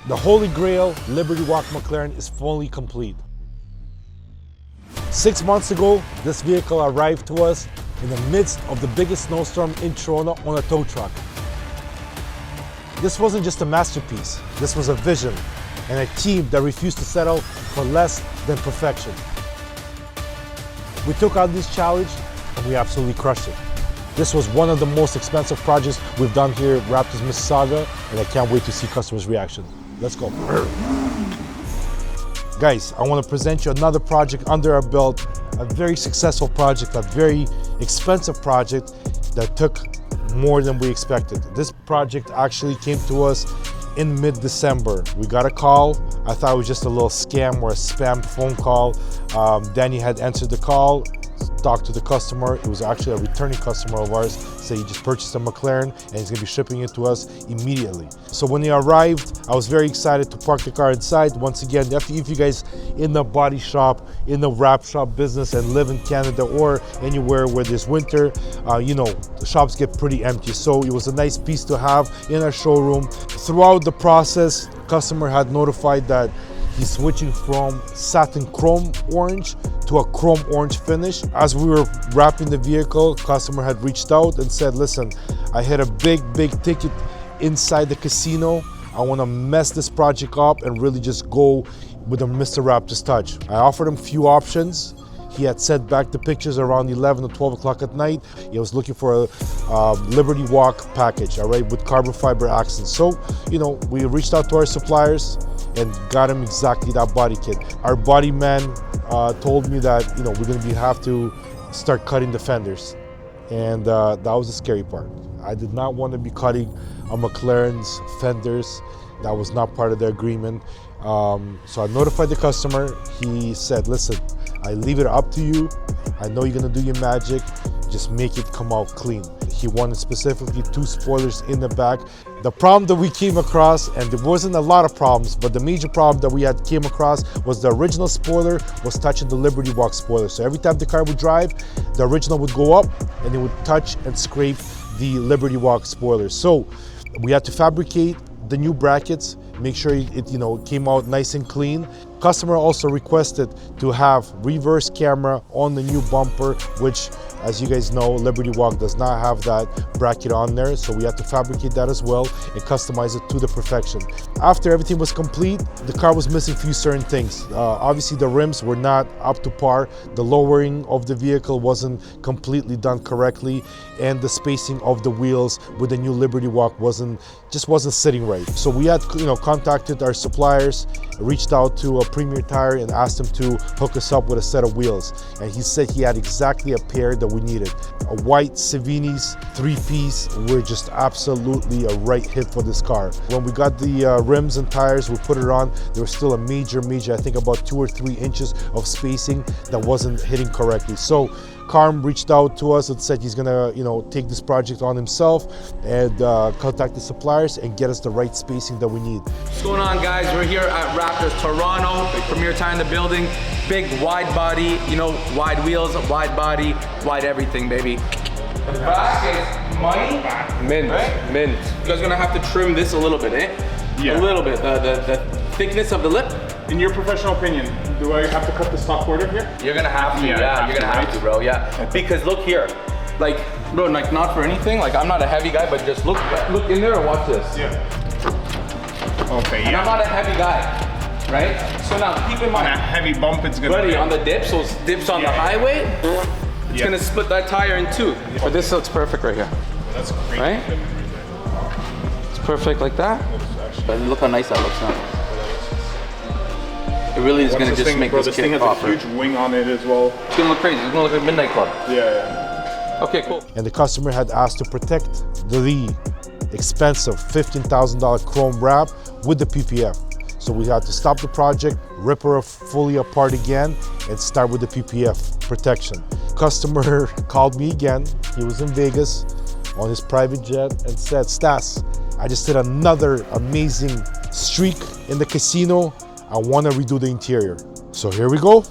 The Holy Grail Liberty Walk McLaren is fully complete. 6 months ago, this vehicle arrived to us in the midst of the biggest snowstorm in Toronto on a tow truck. This wasn't just a masterpiece, this was a vision and a team that refused to settle for less than perfection. We took on this challenge and we absolutely crushed it. This was one of the most expensive projects we've done here at Wraptors Mississauga, and I can't wait to see customers' reaction. Let's go. Guys, I want to present you another project under our belt, a very successful project, a very expensive project that took more than we expected. This project actually came to us in mid-December. We got a call. I thought it was just a little scam or a spam phone call. Danny had answered the call, talked to the customer. It was actually a returning customer of ours, said he just purchased a McLaren and he's gonna be shipping it to us immediately. So when he arrived, I was very excited to park the car inside. Once again, if you guys in the body shop, in the wrap shop business and live in Canada or anywhere where there's winter, you know, the shops get pretty empty. So it was a nice piece to have in our showroom. Throughout the process, the customer had notified that he's switching from satin chrome orange to a chrome orange finish. As we were wrapping the vehicle, customer had reached out and said, listen, I had a big ticket inside the casino. I want to mess this project up and really just go with a Mr. Wraptors touch. I offered him a few options. He had sent back the pictures around 11 or 12 o'clock at night. He was looking for a Liberty Walk package, all right, with carbon fiber accents. So, you know, we reached out to our suppliers and got him exactly that body kit. Our body man told me that, you know, we're gonna have to start cutting the fenders. And that was the scary part. I did not want to be cutting a McLaren's fenders. That was not part of the agreement. So I notified the customer. He said, listen, I leave it up to you. I know you're gonna do your magic. Just make it come out clean. He wanted specifically 2 spoilers in the back. The problem that we came across, and there wasn't a lot of problems, but the major problem that we had came across was the original spoiler was touching the Liberty Walk spoiler. So every time the car would drive, the original would go up and it would touch and scrape the Liberty Walk spoiler. So we had to fabricate the new brackets, make sure it came out nice and clean. Customer also requested to have reverse camera on the new bumper, which, as you guys know, Liberty Walk does not have that bracket on there, so we had to fabricate that as well and customize it to the perfection. After everything was complete, the car was missing a few certain things. Obviously the rims were not up to par, the lowering of the vehicle wasn't completely done correctly, and the spacing of the wheels with the new Liberty Walk just wasn't sitting right. So we had contacted our suppliers, reached out to a Premier Tire and asked him to hook us up with a set of wheels, and he said he had exactly a pair that we needed. A white Savini's 3-piece were just absolutely a right hit for this car. When we got the rims and tires, we put it on, there was still a major, I think about 2 or 3 inches of spacing that wasn't hitting correctly. So Carm reached out to us and said he's gonna, take this project on himself and contact the suppliers and get us the right spacing that we need. What's going on, guys? We're here at Wraptors Toronto, Premier Tire in the building. Big wide body, wide wheels, wide body, wide everything, baby. The back is money. Mint, right? mint. You guys are gonna have to trim this a little bit, eh? Yeah. A little bit, the thickness of the lip. In your professional opinion, do I have to cut the stock border here? You're gonna have to, yeah, you're gonna have to, bro, yeah. Because look here, like, bro, like not for anything, like I'm not a heavy guy, but just look in there and watch this. Yeah. Okay, And yeah. I'm not a heavy guy, right? So now keep in mind, On a heavy bump, it's gonna buddy, be on the dips, those dips on the highway, it's gonna split that tire in 2. But this looks perfect right here, That's great. right? It's perfect like that. But look how nice that looks now. It really is gonna just make this thing kit has a proper. huge wing on it as well. It's gonna look crazy. It's gonna look like Midnight Club. Yeah. Okay, cool. And the customer had asked to protect the expensive $15,000 chrome wrap with the PPF. So we had to stop the project, rip her fully apart again, and start with the PPF protection. Customer called me again. He was in Vegas on his private jet and said, Stas, I just did another amazing streak in the casino. I want to redo the interior. So here we go.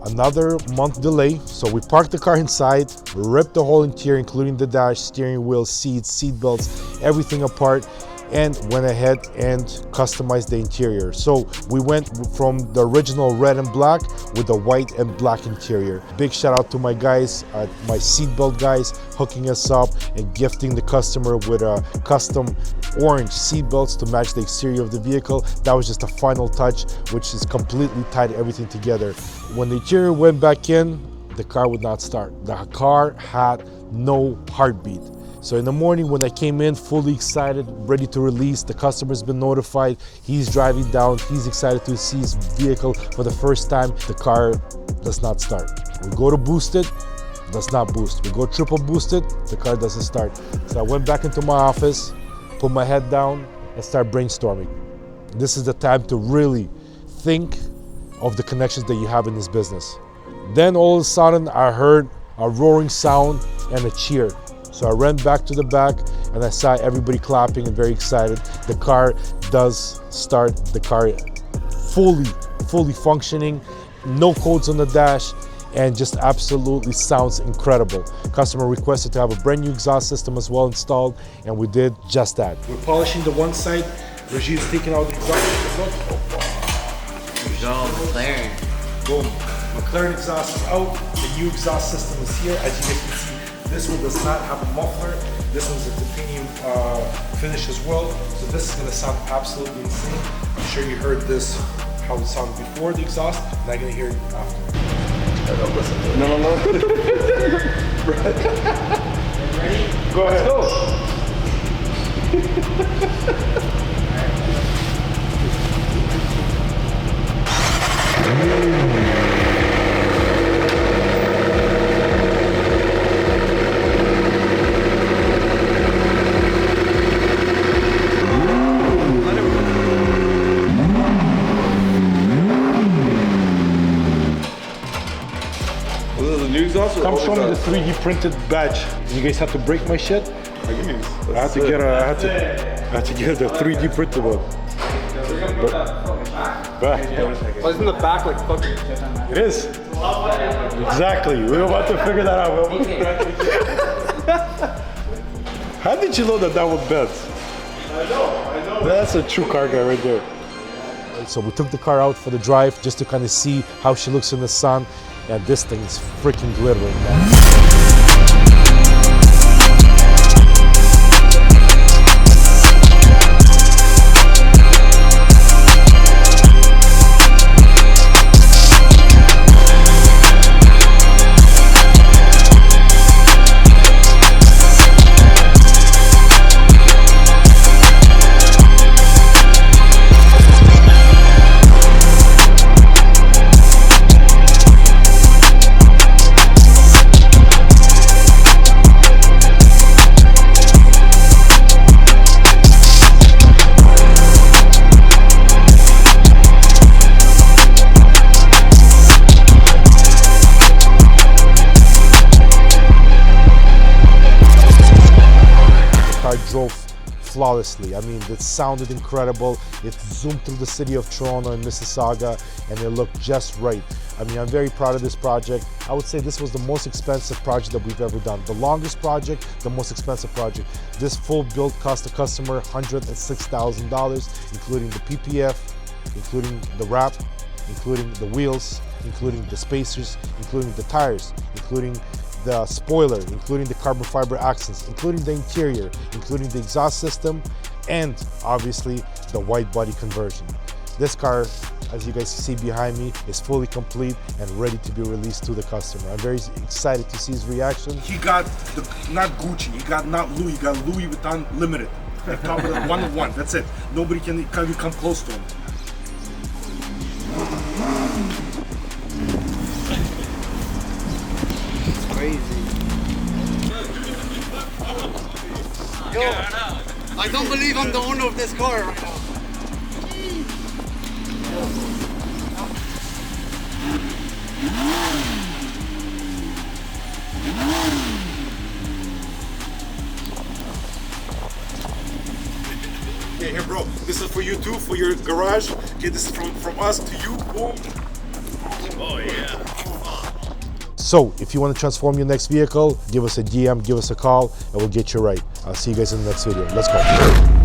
Another month delay. So we parked the car inside, ripped the whole interior, including the dash, steering wheel, seats, seat belts, everything apart. and went ahead and customized the interior. So we went from the original red and black with the white and black interior. Big shout out to my guys, my seatbelt guys, hooking us up and gifting the customer with a custom orange seatbelts to match the exterior of the vehicle. That was just a final touch, which is completely tied everything together. When the interior went back in, the car would not start. The car had no heartbeat. So in the morning when I came in, fully excited, ready to release, the customer's been notified, he's driving down, he's excited to see his vehicle for the first time. The car does not start. We go to boost it, does not boost. We go triple boost it, the car doesn't start. So I went back into my office, put my head down, and start brainstorming. This is the time to really think of the connections that you have in this business. Then all of a sudden I heard a roaring sound and a cheer. So I ran back to the back and I saw everybody clapping and very excited. The car does start, the car fully functioning, no codes on the dash, and just absolutely sounds incredible. Customer requested to have a brand new exhaust system as well installed, and we did just that. We're polishing the one side, Reggie's taking out the exhaust system. McLaren. Boom. McLaren exhaust is out, the new exhaust system is here. As you guys can see, this one does not have a muffler. This one's a titanium finish as well. So this is gonna sound absolutely insane. I'm sure you heard this, how it sounded before the exhaust. Now you're gonna hear it after. No. Ready? Go ahead. Comes from the 3D printed badge. You guys have to break my shit. I had to get the 3D printed one. But isn't the back like fucking? It is. Exactly. We're about to figure that out. How did you know that that was bent? I know. That's a true car guy right there. So we took the car out for the drive just to kind of see how she looks in the sun. And this thing is freaking glittering, man. Drove flawlessly. I mean, it sounded incredible. It zoomed through the city of Toronto and Mississauga, and it looked just right. I mean, I'm very proud of this project. I would say this was the most expensive project that we've ever done. The longest project, the most expensive project. This full build cost the customer $106,000, including the PPF, including the wrap, including the wheels, including the spacers, including the tires, including the spoiler, including the carbon fiber accents, including the interior, including the exhaust system, and obviously the wide body conversion. This car, as you guys see behind me, is fully complete and ready to be released to the customer. I'm very excited to see his reaction. He got not Gucci, he got not Louis, he got Louis Vuitton Limited. Like top of the 1 of 1, that's it. Nobody can come close to him. Crazy. Yo, I don't believe I'm the owner of this car right now. Okay, here bro, this is for you too, for your garage. Okay, this is from us to you, boom. Oh yeah. So if you want to transform your next vehicle, give us a DM, give us a call, and we'll get you right. I'll see you guys in the next video. Let's go.